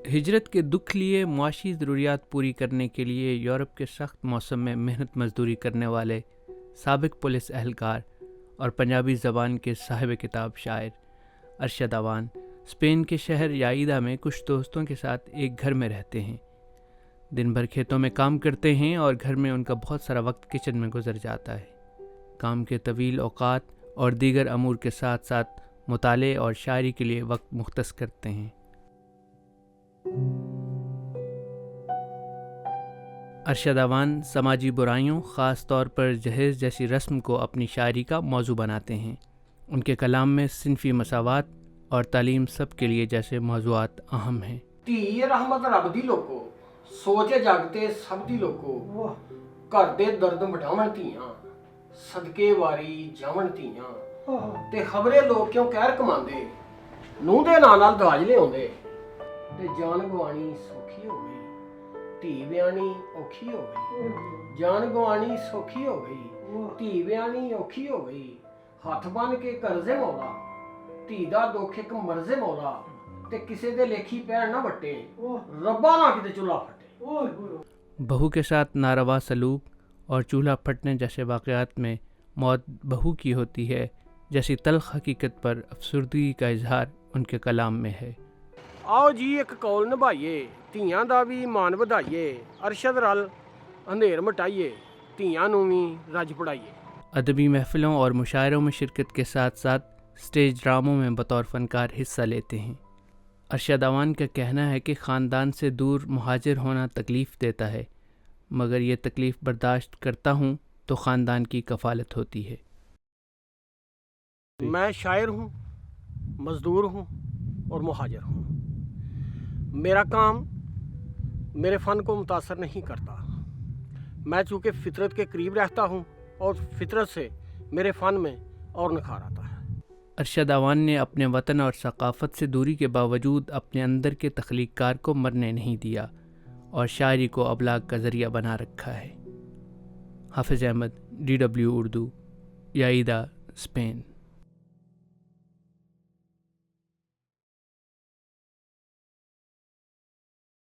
ہجرت کے دکھ لیے معاشی ضروریات پوری کرنے کے لیے یورپ کے سخت موسم میں محنت مزدوری کرنے والے سابق پولیس اہلکار اور پنجابی زبان کے صاحب کتاب شاعر ارشد اوان اسپین کے شہر یائیدا میں کچھ دوستوں کے ساتھ ایک گھر میں رہتے ہیں۔ دن بھر کھیتوں میں کام کرتے ہیں اور گھر میں ان کا بہت سارا وقت کچن میں گزر جاتا ہے۔ کام کے طویل اوقات اور دیگر امور کے ساتھ ساتھ مطالعے اور شاعری کے لیے وقت مختص کرتے ہیں۔ ارشد اوان سماجی برائیوں، خاص طور پر جہیز جیسی رسم کو اپنی شاعری کا موضوع بناتے ہیں۔ ان کے کلام میں صنفی مساوات اور تعلیم سب کے لیے جیسے موضوعات اہم ہیں۔ ਧੀ ਰਹਿਮਤ ਰੱਬ ਦੀ ਲੋਕੋ ਸੋਚੇ ਜਗਤੇ ਸਭ ਦੀ ਲੋਕੋ ਘਰ ਦੇ ਦਰਦ ਮਟਾਵਣ ਧੀਆਂ ਸਦਕੇ ਵਾਰੀ ਜਾਵਣ ਧੀਆਂ ਤੇ ਖਬਰੇ ਲੋਕ ਕਿਉਂ ਕਹਿਰ ਕਮਾਉਂਦੇ ਨੂੰਹ ਦੇ ਨਾਂ ਨਾਲ ਦਾਜ ਲਿਆਉਂਦੇ ਤੇ ਜਾਨ ਗਵਾਣੀ ਸੌਖੀ ਹੋ ਗਈ ਧੀ ਵਿਆਹਣੀ ਔਖੀ ਹੋ ਗਈ ਜਾਨ ਗਵਾਣੀ ਸੌਖੀ ਹੋ ਗਈ ਧੀ ਵਿਆਹਣੀ ਔਖੀ ਹੋ ਗਈ ਹੱਥ ਬੰਨ ਕੇ ਕਰਜ਼ੇ ਮੌਲਾ ਧੀ ਦਾ ਦੁੱਖ ਇੱਕ ਮਰਜ਼ੇ ਮੌਲਾ ਤੇ ਕਿਸੇ ਦੇ ਲੇਖੀ ਪੈਰ ਨਾ ਵੱਟੇ ਰੱਬਾ ਨਾ ਕਿਤੇ ਚੁੱਲ੍ਹਾ ਫਟੇ۔ بہو کے ساتھ ناروا سلوک اور چولہا پھٹنے جیسے واقعات میں موت بہو کی ہوتی ہے جیسی تلخ حقیقت پر افسردگی کا اظہار ان کے کلام میں ہے۔ ਆਓ ਜੀ ਇੱਕ ਕੌਲ ਨਿਭਾਈਏ ਧੀਆਂ ਦਾ ਵੀ ਮਾਣ ਵਧਾਈਏ ਅਰਸ਼ਦ ਰਲ ਅੰਧੇਰ ਮਟਾਈਏ ਧੀਆਂ ਨੂੰ ਵੀ ਰੱਜ ਪੜਾਈਏ۔ ادبی محفلوں اور مشاعروں میں شرکت کے ساتھ ساتھ اسٹیج ڈراموں میں بطور فنکار حصہ لیتے ہیں۔ ارشد اوان کا کہنا ہے کہ خاندان سے دور مہاجر ہونا تکلیف دیتا ہے، مگر یہ تکلیف برداشت کرتا ہوں تو خاندان کی کفالت ہوتی ہے۔ میں شاعر ہوں، مزدور ہوں اور مہاجر ہوں۔ میرا کام میرے فن کو متاثر نہیں کرتا۔ میں چونکہ فطرت کے قریب رہتا ہوں اور فطرت سے میرے فن میں اور نکھار آتا ہے۔ ارشد اوان نے اپنے وطن اور ثقافت سے دوری کے باوجود اپنے اندر کے تخلیق کار کو مرنے نہیں دیا اور شاعری کو ابلاغ کا ذریعہ بنا رکھا ہے۔ حافظ احمد، DW اردو، یائیدا، اسپین۔